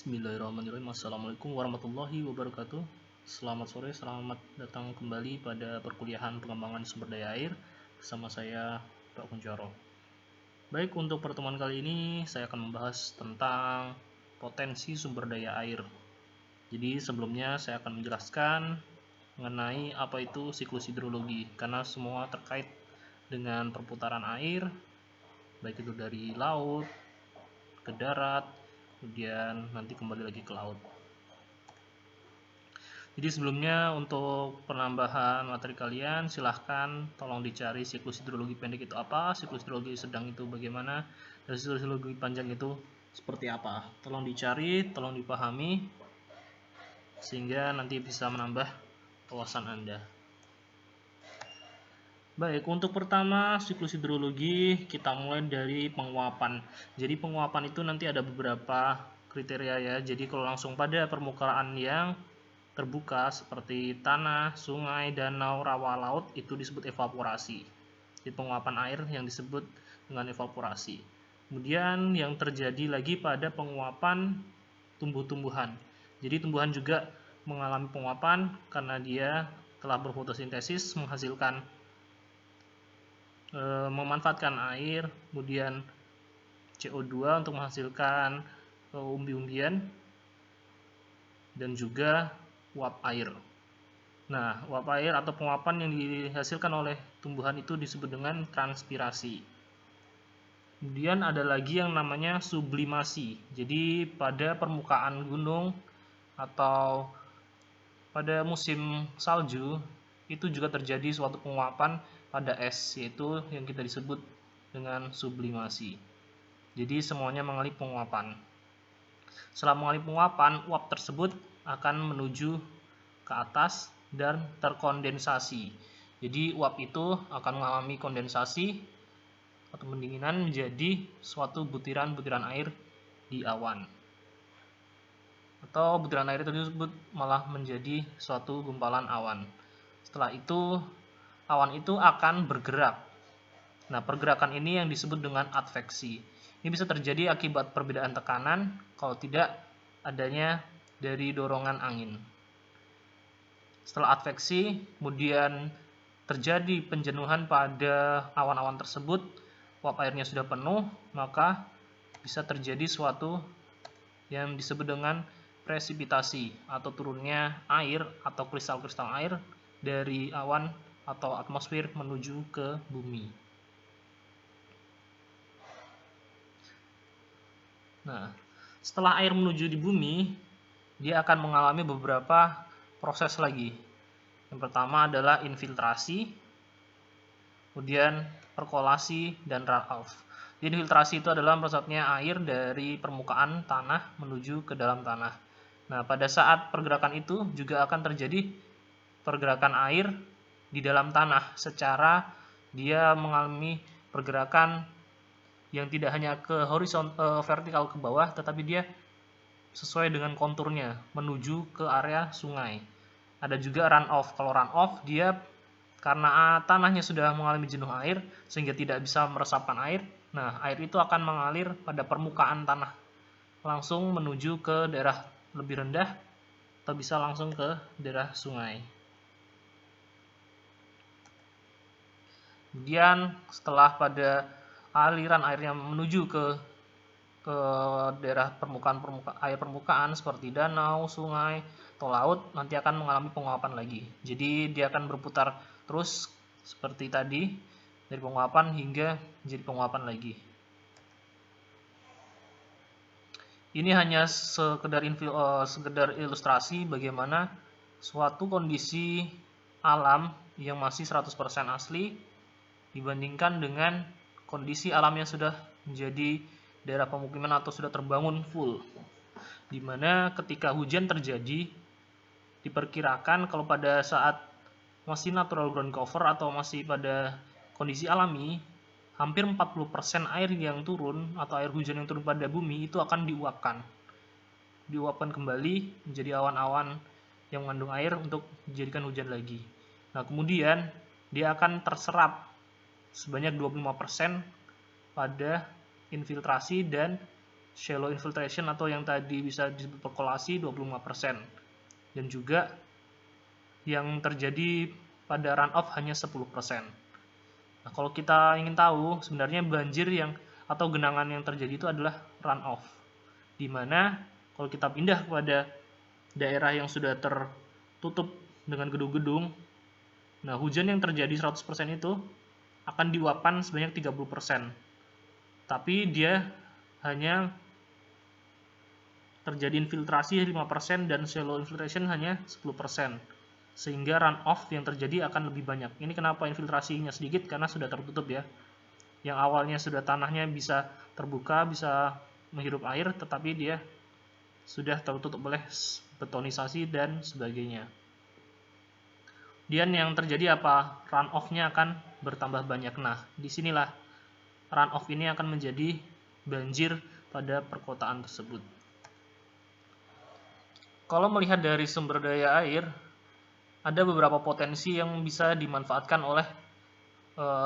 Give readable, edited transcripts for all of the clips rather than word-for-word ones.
Bismillahirrahmanirrahim. Assalamualaikum warahmatullahi wabarakatuh. Selamat sore, selamat datang kembali pada perkuliahan pengembangan sumber daya air bersama saya Pak Kuncoro. Baik, untuk pertemuan kali ini saya akan membahas tentang potensi sumber daya air. Jadi sebelumnya saya akan menjelaskan mengenai apa itu siklus hidrologi, karena semua terkait dengan perputaran air, baik itu dari laut ke darat, kemudian nanti kembali lagi ke laut. Jadi sebelumnya untuk penambahan materi kalian, silahkan tolong dicari siklus hidrologi pendek itu apa, siklus hidrologi sedang itu bagaimana, dan siklus hidrologi panjang itu seperti apa. Tolong dicari, tolong dipahami, sehingga nanti bisa menambah wawasan Anda. Baik, untuk pertama siklus hidrologi kita mulai dari penguapan. Jadi penguapan itu nanti ada beberapa kriteria ya. Jadi kalau langsung pada permukaan yang terbuka seperti tanah, sungai, danau, rawa laut itu disebut evaporasi. Jadi penguapan air yang disebut dengan evaporasi. Kemudian yang terjadi lagi pada penguapan tumbuh-tumbuhan. Jadi tumbuhan juga mengalami penguapan karena dia telah berfotosintesis menghasilkan memanfaatkan air, kemudian CO2 untuk menghasilkan umbi-umbian dan juga uap air. Nah, uap air atau penguapan yang dihasilkan oleh tumbuhan itu disebut dengan transpirasi. Kemudian ada lagi yang namanya sublimasi. Jadi pada permukaan gunung atau pada musim salju itu juga terjadi suatu penguapan pada es, yaitu yang kita disebut dengan sublimasi. Jadi semuanya mengalami penguapan. Setelah mengalami penguapan, uap tersebut akan menuju ke atas dan terkondensasi. Jadi uap itu akan mengalami kondensasi atau pendinginan menjadi suatu butiran-butiran air di awan. Atau butiran air tersebut malah menjadi suatu gumpalan awan. Setelah itu awan itu akan bergerak. Nah, pergerakan ini yang disebut dengan adveksi. Ini bisa terjadi akibat perbedaan tekanan kalau tidak adanya dari dorongan angin. Setelah adveksi, kemudian terjadi penjenuhan pada awan-awan tersebut, uap airnya sudah penuh, maka bisa terjadi suatu yang disebut dengan presipitasi atau turunnya air atau kristal-kristal air dari awan atau atmosfer menuju ke bumi. Nah, setelah air menuju di bumi, dia akan mengalami beberapa proses lagi. Yang pertama adalah infiltrasi, kemudian perkolasi, dan runoff. Jadi infiltrasi itu adalah merosotnya air dari permukaan tanah menuju ke dalam tanah. Nah, pada saat pergerakan itu juga akan terjadi pergerakan air di dalam tanah secara dia mengalami pergerakan yang tidak hanya ke vertikal ke bawah, tetapi dia sesuai dengan konturnya menuju ke area sungai. Ada juga runoff. Kalau runoff dia karena tanahnya sudah mengalami jenuh air sehingga tidak bisa meresapkan air. Nah, air itu akan mengalir pada permukaan tanah langsung menuju ke daerah lebih rendah atau bisa langsung ke daerah sungai. Kemudian setelah pada aliran airnya menuju ke daerah air permukaan seperti danau, sungai, atau laut, nanti akan mengalami penguapan lagi. Jadi dia akan berputar terus seperti tadi dari penguapan hingga menjadi penguapan lagi. Ini hanya sekedar ilustrasi bagaimana suatu kondisi alam yang masih 100% asli dibandingkan dengan kondisi alam yang sudah menjadi daerah pemukiman atau sudah terbangun full, dimana ketika hujan terjadi diperkirakan kalau pada saat masih natural ground cover atau masih pada kondisi alami, hampir 40% air yang turun atau air hujan yang turun pada bumi itu akan diuapkan kembali menjadi awan-awan yang mengandung air untuk dijadikan hujan lagi. Nah, kemudian dia akan terserap sebanyak 25% pada infiltrasi dan shallow infiltration atau yang tadi bisa disebut perkolasi 25%, dan juga yang terjadi pada runoff hanya 10%. Nah, kalau kita ingin tahu sebenarnya banjir yang atau genangan yang terjadi itu adalah runoff, di mana kalau kita pindah kepada daerah yang sudah tertutup dengan gedung-gedung, nah hujan yang terjadi 100% itu akan diuapkan sebanyak 30%, tapi dia hanya terjadi infiltrasi 5% dan shallow infiltration hanya 10%, sehingga runoff yang terjadi akan lebih banyak. Ini kenapa infiltrasinya sedikit, karena sudah tertutup ya. Yang awalnya sudah tanahnya bisa terbuka, bisa menghirup air, tetapi dia sudah tertutup oleh betonisasi dan sebagainya. Dan yang terjadi apa? Runoff-nya akan bertambah banyak. Nah, disinilah runoff ini akan menjadi banjir pada perkotaan tersebut. Kalau melihat dari sumber daya air, ada beberapa potensi yang bisa dimanfaatkan oleh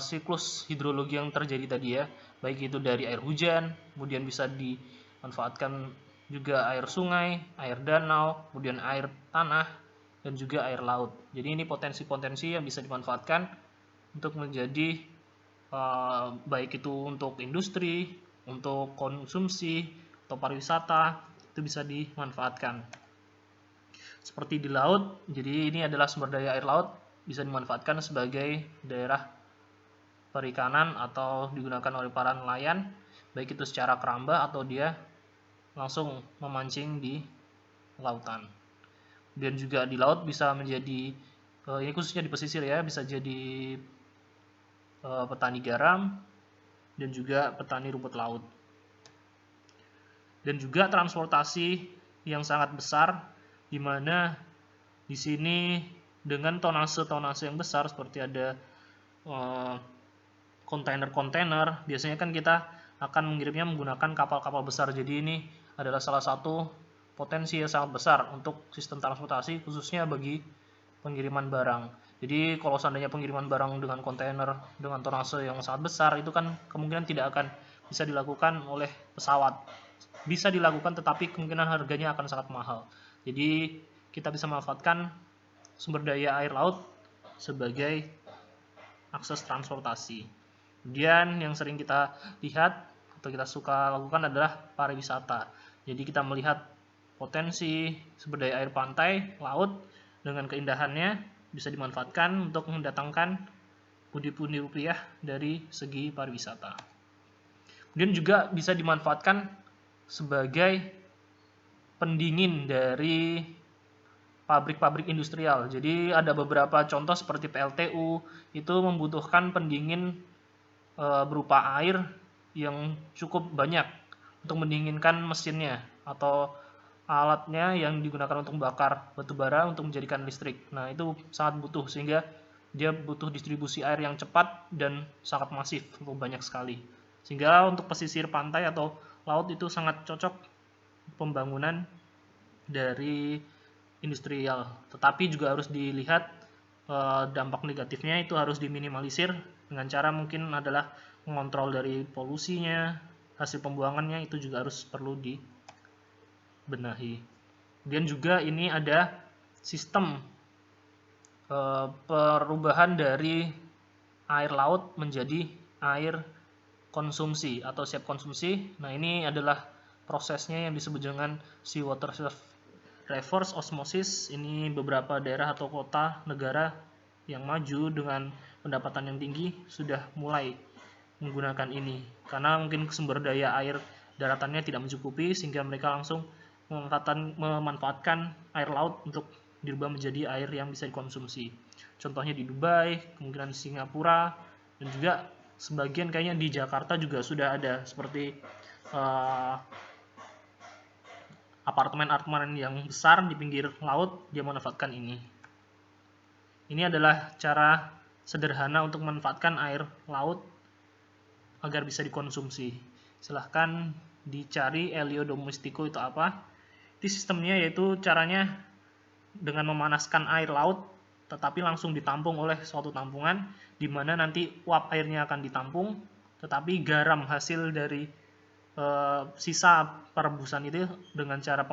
siklus hidrologi yang terjadi tadi ya, baik itu dari air hujan, kemudian bisa dimanfaatkan juga air sungai, air danau, kemudian air tanah, dan juga air laut. Jadi ini potensi-potensi yang bisa dimanfaatkan untuk menjadi baik itu untuk industri, untuk konsumsi, atau pariwisata, itu bisa dimanfaatkan. Seperti di laut, jadi ini adalah sumber daya air laut, bisa dimanfaatkan sebagai daerah perikanan atau digunakan oleh para nelayan, baik itu secara keramba atau dia langsung memancing di lautan. Dan juga di laut bisa menjadi, ini khususnya di pesisir ya, bisa jadi petani garam dan juga petani rumput laut. Dan juga transportasi yang sangat besar, di mana di sini dengan tonase-tonase yang besar seperti ada kontainer-kontainer, biasanya kan kita akan mengirimnya menggunakan kapal-kapal besar. Jadi ini adalah salah satu potensi yang sangat besar untuk sistem transportasi, khususnya bagi pengiriman barang. Jadi kalau seandainya pengiriman barang dengan kontainer dengan tonase yang sangat besar, itu kan kemungkinan tidak akan bisa dilakukan oleh pesawat. Bisa dilakukan, tetapi kemungkinan harganya akan sangat mahal. Jadi kita bisa memanfaatkan sumber daya air laut sebagai akses transportasi. Kemudian yang sering kita lihat atau kita suka lakukan adalah pariwisata. Jadi kita melihat potensi sumber daya air pantai, laut dengan keindahannya bisa dimanfaatkan untuk mendatangkan pundi-pundi rupiah dari segi pariwisata. Kemudian juga bisa dimanfaatkan sebagai pendingin dari pabrik-pabrik industrial. Jadi ada beberapa contoh seperti PLTU itu membutuhkan pendingin berupa air yang cukup banyak untuk mendinginkan mesinnya atau alatnya yang digunakan untuk membakar batu bara untuk menjadikan listrik. Nah, itu sangat butuh, sehingga dia butuh distribusi air yang cepat dan sangat masif, banyak sekali. Sehingga untuk pesisir pantai atau laut itu sangat cocok pembangunan dari industrial. Tetapi juga harus dilihat dampak negatifnya, itu harus diminimalisir dengan cara mungkin adalah mengontrol dari polusinya, hasil pembuangannya itu juga harus perlu dibenahi. Kemudian juga ini ada sistem perubahan dari air laut menjadi air konsumsi atau siap konsumsi. Nah, ini adalah prosesnya yang disebut dengan seawater reverse osmosis. Ini beberapa daerah atau kota negara yang maju dengan pendapatan yang tinggi sudah mulai menggunakan ini, karena mungkin sumber daya air daratannya tidak mencukupi, sehingga mereka langsung memanfaatkan air laut untuk dirubah menjadi air yang bisa dikonsumsi. Contohnya di Dubai, kemungkinan di Singapura, dan juga sebagian kayaknya di Jakarta juga sudah ada, seperti apartemen-apartemen yang besar di pinggir laut, dia memanfaatkan ini. Ini adalah cara sederhana untuk memanfaatkan air laut agar bisa dikonsumsi. Silahkan dicari Elio domestico itu apa. Itu sistemnya yaitu caranya dengan memanaskan air laut, tetapi langsung ditampung oleh suatu tampungan, di mana nanti uap airnya akan ditampung, tetapi garam hasil dari sisa perebusan itu dengan cara